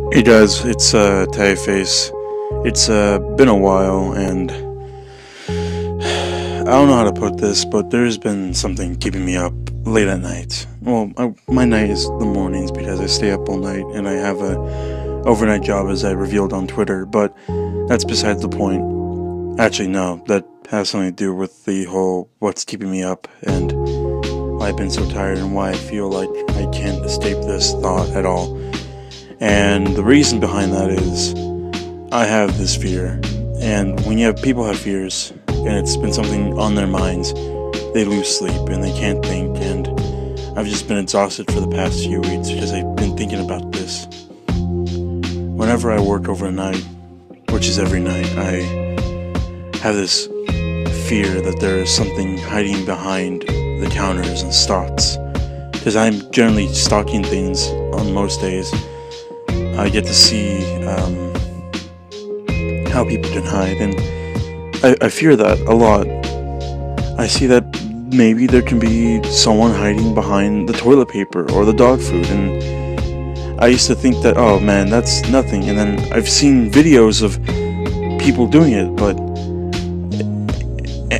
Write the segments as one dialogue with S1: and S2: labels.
S1: Hey guys, it's Tyface. It's been a while, and I don't know how to put this, but there's been something keeping me up late at night. Well, my night is the mornings because I stay up all night, and I have a overnight job, as I revealed on Twitter. But that's besides the point. Actually, no, that has something to do with the whole what's keeping me up and why I've been so tired and why I feel like I can't escape this thought at all. And the reason behind that is I have this fear, and when you have people have fears and it's been something on their minds, they lose sleep and they can't think, and I've just been exhausted for the past few weeks because I've been thinking about this. Whenever I work overnight, which is every night, I have this fear that there is something hiding behind the counters and stocks, because I'm generally stocking things on most days. I get to see how people can hide, and I fear that a lot. I see that maybe there can be someone hiding behind the toilet paper or the dog food, and I used to think that, oh man, that's nothing, and then I've seen videos of people doing it,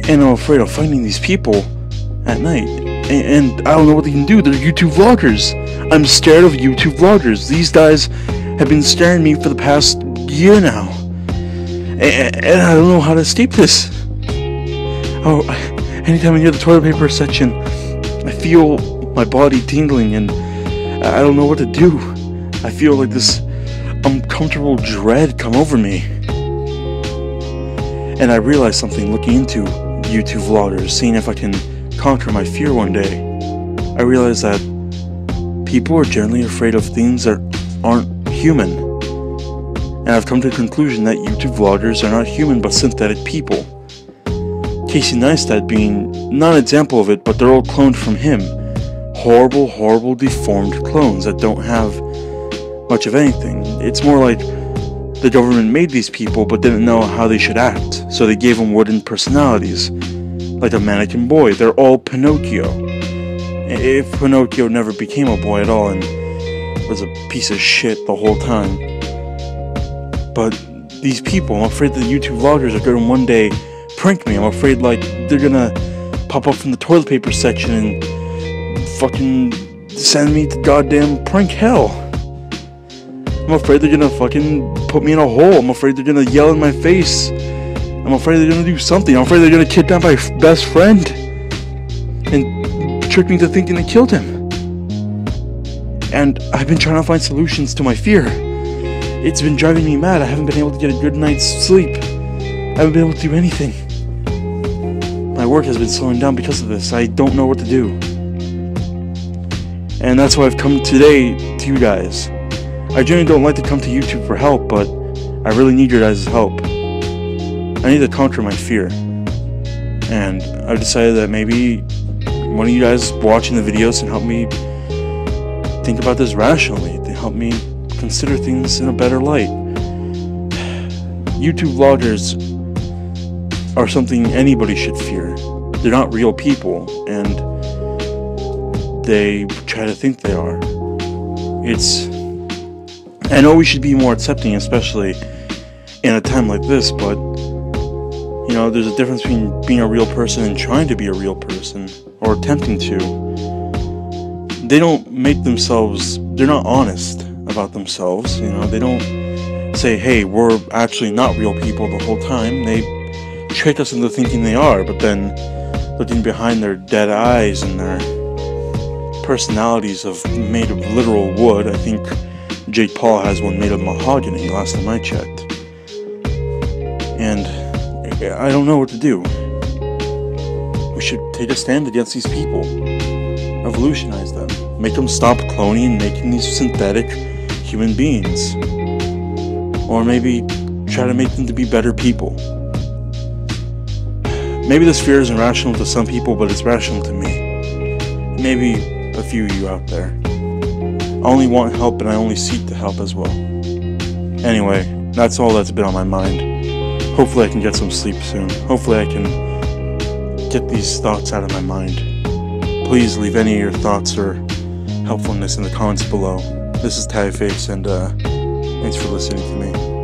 S1: and I'm afraid of finding these people at night, and I don't know what they can do. They're YouTube vloggers. I'm scared of YouTube vloggers. These guys have been scaring me for the past year now, and I don't know how to escape this. Oh, anytime I hear the toilet paper section, I feel my body tingling, and I don't know what to do. I feel like this uncomfortable dread come over me. And I realized something looking into YouTube vloggers, seeing if I can conquer my fear one day. I realized that people are generally afraid of things that aren't human. And I've come to the conclusion that YouTube vloggers are not human but synthetic people. Casey Neistat being not an example of it, but they're all cloned from him. Horrible, horrible, deformed clones that don't have much of anything. It's more like the government made these people but didn't know how they should act, so they gave them wooden personalities, like a mannequin boy. They're all Pinocchio. If Pinocchio never became a boy at all and was a piece of shit the whole time. But these people, I'm afraid the YouTube vloggers are going to one day prank me. I'm afraid like they're gonna pop up from the toilet paper section and fucking send me to goddamn prank hell. I'm afraid they're gonna fucking put me in a hole. I'm afraid they're gonna yell in my face. I'm afraid they're gonna do something. I'm afraid they're gonna kidnap my best friend and trick me to thinking they killed him. And I've been trying to find solutions to my fear. It's been driving me mad. I haven't been able to get a good night's sleep. I haven't been able to do anything. My work has been slowing down because of this. I don't know what to do. And that's why I've come today to you guys. I generally don't like to come to YouTube for help, but I really need your guys' help. I need to conquer my fear. And I've decided that maybe one of you guys watching the videos can help me think about this rationally, to help me consider things in a better light. YouTube vloggers are something anybody should fear. They're not real people, and they try to think they are. I know we should be more accepting, especially in a time like this, but you know, there's a difference between being a real person and trying to be a real person, or attempting to. They don't make themselves, they're not honest about themselves, you know, they don't say, hey, we're actually not real people the whole time. They trick us into thinking they are, but then looking behind their dead eyes and their personalities made of literal wood. I think Jake Paul has one made of mahogany last time I checked. And I don't know what to do. We should take a stand against these people. Revolutionize them. Make them stop cloning and making these synthetic human beings. Or maybe try to make them to be better people. Maybe this fear isn't rational to some people, but it's rational to me. Maybe a few of you out there. I only want help, and I only seek to help as well. Anyway, that's all that's been on my mind. Hopefully I can get some sleep soon. Hopefully I can get these thoughts out of my mind. Please leave any of your thoughts or helpfulness in the comments below. This is Tyface, and Thanks for listening to me.